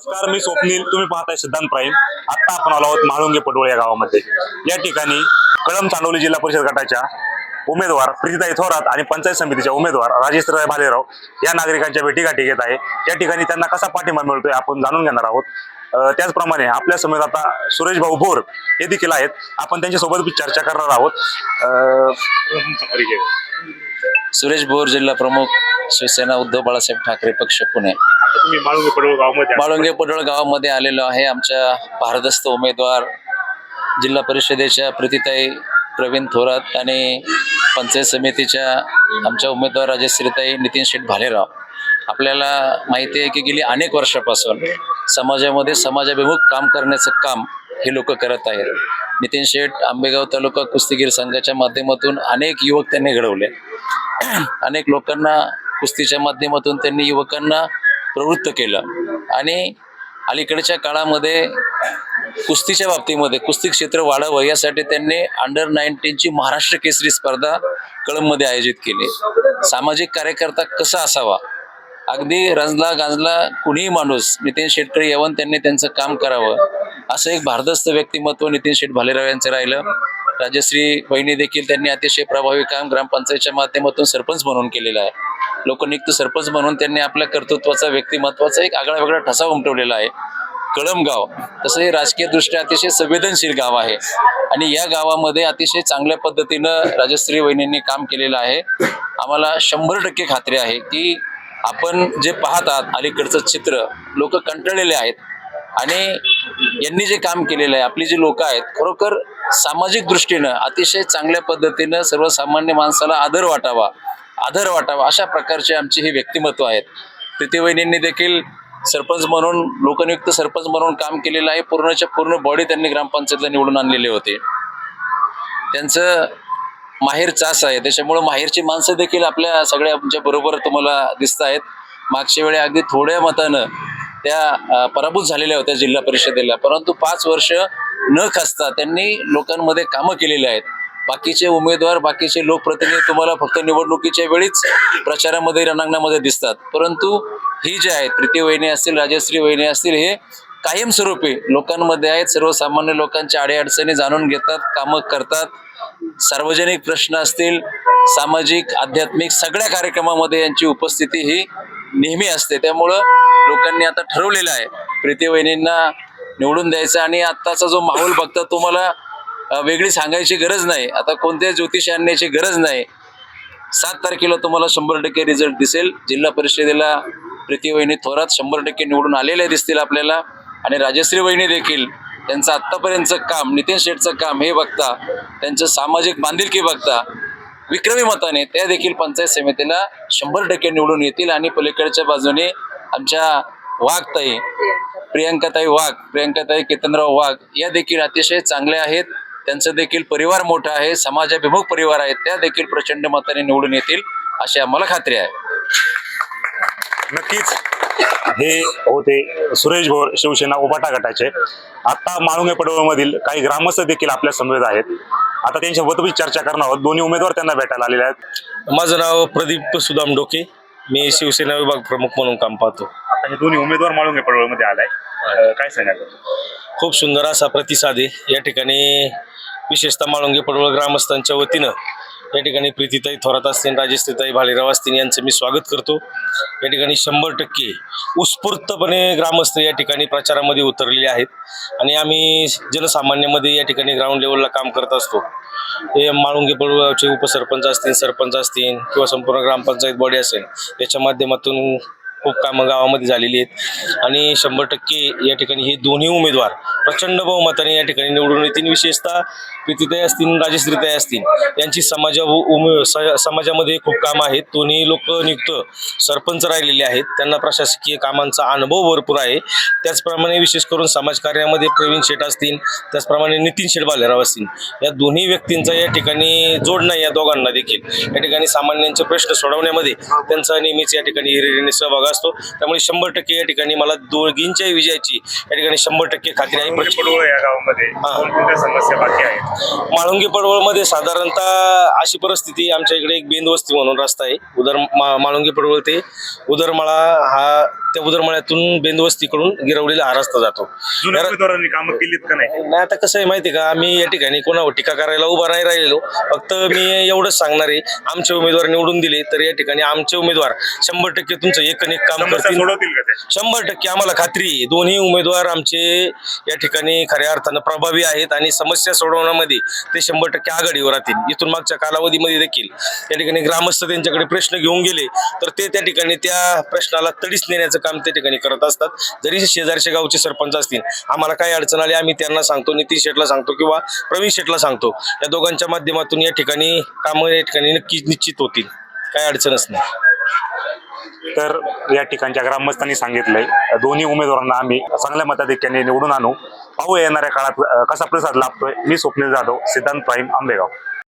नमस्कार, मी स्वप्नील. तुम्ही पाहताय सिद्धांत प्राईम. आता आपण आलो आहोत म्हाळुंगे पडवळ या गावामध्ये. या ठिकाणी कळंब चांडोली जिल्हा परिषद गटाच्या उमेदवार प्रीतीताई थोरात आणि पंचायत समितीच्या उमेदवार राजेश्री भालेराव या नागरिकांच्या भेटीगाठी घेत आहे. या ठिकाणी त्यांना कसा पाठिंबा मिळतोय आपण जाणून घेणार आहोत. त्याचप्रमाणे आपल्या समेत आता सुरेश भाऊ भोर हे देखील आहेत. आपण त्यांच्यासोबत चर्चा करणार आहोत. सुरेश भोर, जिल्हा प्रमुख, शिवसेना उद्धव बाळासाहेब ठाकरे पक्ष, पुणे. आता तुम्ही म्हाळुंगे पडवळ गावामध्ये म्हाळुंगे पडवळ गावामध्ये आलेलो आहे. आमच्या भारदस्त उमेदवार जिल्हा परिषदेच्या प्रीतीताई प्रवीण थोरात आणि पंचायत समितीच्या आमच्या उमेदवार राजश्रीताई नितीन शेठ भालेराव. आपल्याला माहिती आहे की गेली अनेक वर्षापासून समाजामध्ये समाजाभिमुख काम करण्याचं काम हे लोक करत आहेत. नितीन शेठ आंबेगाव तालुका कुस्तीगीर संघाच्या माध्यमातून अनेक युवक त्यांनी घडवले. अनेक लोकांना कुस्तीच्या माध्यमातून त्यांनी युवकांना प्रवृत्त केलं आणि अलीकडच्या काळामध्ये कुस्तीच्या बाबतीमध्ये कुस्ती क्षेत्र वाढावं यासाठी त्यांनी अंडर 19ची महाराष्ट्र केसरी स्पर्धा कळंबमध्ये आयोजित केली. सामाजिक कार्यकर्ता कसा असावा, अगदी रंजला गांजला कुणीही माणूस नितीन शेटकडे येऊन त्यांनी त्यांचं काम करावं असं एक भारदस्त व्यक्तिमत्व नितीन शेठ भालेराव यांचं राहिलं. राजश्री वहिनी देखील त्यांनी अतिशय प्रभावी काम ग्रामपंचायतच्या माध्यमातून सरपंच म्हणून केलेलं आहे. लोकनियुक्त सरपंच म्हणून त्यांनी आपल्या कर्तृत्वाचा व्यक्तिमत्वाचा एक आगळा वेगळा ठसा उमटवलेला आहे. कळंब गाव तसं हे राजकीय दृष्ट्या अतिशय संवेदनशील गाव आहे आणि या गावामध्ये अतिशय चांगल्या पद्धतीनं राजश्री वहिनींनी काम केलेलं आहे. आम्हाला 100% खात्री आहे की आपण जे पाहत आहात अलीकडचं चित्र, लोक कंटाळलेले आहेत आणि यांनी जे काम केलेलं आहे, आपली जी लोक आहेत खरोखर सामाजिक दृष्टीनं अतिशय चांगल्या पद्धतीनं सर्वसामान्य माणसाला आदर वाटावा अशा प्रकारचे आमचे हे व्यक्तिमत्व आहेत. प्रीती वहिनींनी देखील सरपंच म्हणून, लोकनियुक्त सरपंच म्हणून काम केलेलं आहे. पूर्णच्या पूर्ण बॉडी त्यांनी ग्रामपंचायतला निवडून आणलेले होते. त्यांचं माहेर चास आहे, त्याच्यामुळं माहेरची माणसं देखील आपल्या सगळ्या आमच्या बरोबर तुम्हाला दिसत आहेत. मागच्या वेळी अगदी थोड्या मतानं त्या पराभूत झालेल्या होत्या जिल्हा परिषदेला, परंतु 5 वर्ष न खचता त्यांनी लोकांमध्ये कामं केलेली आहेत. बाकीचे उमेदवार, बाकीचे लोकप्रतिनिधी तुम्हाला फक्त निवडणुकीच्या वेळीच प्रचारामध्ये, रणांगणामध्ये दिसतात, परंतु ही जे आहेत प्रीती वहिनी असतील, राजश्री वहिनी असतील, हे कायमस्वरूपी लोकांमध्ये आहेत. सर्वसामान्य लोकांच्या अडीअडचणी जाणून घेतात, कामं करतात. सार्वजनिक प्रश्न असतील, सामाजिक, आध्यात्मिक सगळ्या कार्यक्रमामध्ये यांची उपस्थिती ही नेहमी असते. त्यामुळं लोकांनी आता ठरवलेलं आहे प्रीती वहिनींना निवडून द्यायचं. आणि आत्ताचा जो माहोल बघता तुम्हाला वेगळी सांगायची गरज नाही, आता कोणत्याही ज्योतिष आणण्याची गरज नाही. 7 तारखेला तुम्हाला 100% रिझल्ट दिसेल. जिल्हा परिषदेला प्रीती वहिनी थोरात 100% निवडून आलेले दिसतील आपल्याला. आणि राजश्री वहिनी देखील त्यांचं आत्तापर्यंतचं काम, नितीन शेठचं काम हे बघता, त्यांचं सामाजिक बांधिलकी बघता विक्रमी मताने त्या देखील पंचायत समितीला 100% निवडून येतील. आणि पलीकडच्या बाजूने आमच्या वाघताई, प्रियंकाताई केतनराव वाघ या देखील अतिशय चांगल्या आहेत. त्यांचं देखील परिवार मोठा आहे, समाजाभिमुख परिवार आहेत, त्या देखील प्रचंड मताने निवडून येतील अशी आम्हाला खात्री आहे. नक्कीच हे होते सुरेश भोर, शिवसेना उभाटा गटाचे. आता म्हाळुंगे पडवळमधील काही ग्रामस्थ देखील आपल्या समवेत आहेत. आता त्यांच्यासोबत चर्चा करणार आहोत. दोन्ही उमेदवार त्यांना भेटायला आलेले आहेत. माझं नाव प्रदीप सुदाम डोके, मी शिवसेना विभाग प्रमुख म्हणून काम पाहतो. आता हे दोन्ही उमेदवार म्हाळुंगे पडवळमध्ये आलाय, काय सांगाल? खूप सुंदर असा प्रतिसाद आहे या ठिकाणी. विशेषतः म्हाळुंगे पडवळ ग्रामस्थांच्या वतीनं या ठिकाणी प्रीतीताई थोरात असतील, राजश्रीताई भालेराव असतील यांचं मी स्वागत करतो. या ठिकाणी 100% उत्स्फूर्तपणे ग्रामस्थ या ठिकाणी प्रचारामध्ये उतरलेले आहेत आणि आम्ही जनसामान्यामध्ये या ठिकाणी ग्राउंड लेवलला काम करत असतो. हे म्हाळुंगे पडवळचे उपसरपंच असतील, सरपंच असतील किंवा संपूर्ण ग्रामपंचायत बॉडी असेल, याच्या माध्यमातून खूप कामं गावामध्ये झालेली आहेत आणि 100% या ठिकाणी हे दोन्ही उमेदवार प्रचंड बहुमताने या ठिकाणी निवडून येतील. विशेषतः प्रीतीताई असतील, राजश्रीताई असतील, यांची समाजामध्ये खूप कामं आहेत. दोन्ही लोकनियुक्त सरपंच राहिलेले आहेत, त्यांना प्रशासकीय कामांचा अनुभव भरपूर आहे. त्याचप्रमाणे विशेष करून समाजकार्यामध्ये प्रवीण शेठ असतील, त्याचप्रमाणे नितीन शेठ भालेराव असतील, या दोन्ही व्यक्तींचा या ठिकाणी जोड नाही. या दोघांना देखील या ठिकाणी सामान्यांचे प्रश्न सोडवण्यामध्ये त्यांचा नेहमीच या ठिकाणी हिरिरीने सहभाग असतो. असतो. त्यामुळे 100% या ठिकाणी मला दोघींच्याही विजयाची या ठिकाणी 100% खात्री आहे. माळुंगे पडवळ या गावामध्ये कोणकोणत्या समस्या बाकी आहेत? म्हाळुंगे पडवळमध्ये साधारणतः अशी परिस्थिती, आमच्या इकडे एक बेंदवस्ती म्हणून रस्ता आहे, म्हाळुंगे पडवळ ते उदरमाळा, हा त्या उदरमाळ्यातून बेंदवस्तीकडून गिरवलेला हा रस्ता जातो. जुन्या उमेदवारांनी कामं केलीत का नाही? नाही, आता कसं आहे माहिती आहे का, आम्ही या ठिकाणी कोणावर टीका करायला उभा नाही राहिलेलो. फक्त मी एवढंच सांगणार आहे, आमचे उमेदवार निवडून दिले तर या ठिकाणी आमचे उमेदवार 100% तुमचं एक काम समस्या करतील. सोडवतील का ते? 100% आम्हाला खात्री आहे. दोन्ही उमेदवार आमचे या ठिकाणी खऱ्या अर्थानं प्रभावी आहेत आणि समस्या सोडवण्यामध्ये ते 100% आघाडीवर राहतील. इथून मागच्या कालावधीमध्ये देखील या ठिकाणी ग्रामस्थ त्यांच्याकडे प्रश्न घेऊन गेले तर ते त्या ठिकाणी त्या प्रश्नाला तडीस नेण्याचं काम त्या ठिकाणी करत असतात. जरी शेजारच्या गावचे सरपंच असतील, आम्हाला काय अडचण आली आम्ही त्यांना सांगतो, नितीन शेठला सांगतो किंवा प्रवीण शेठला सांगतो. या दोघांच्या माध्यमातून या ठिकाणी कामं या ठिकाणी नक्की निश्चित होतील, काय अडचणच नाही. तर या ठिकाणच्या ग्रामस्थांनी सांगितलंय दोन्ही उमेदवारांना आम्ही चांगल्या मताधिक्याने निवडून आणू. पाहू येणाऱ्या काळात कसा प्रतिसाद लाभतोय. मी स्वप्नील जाधव, सिद्धांत प्राईम, आंबेगाव.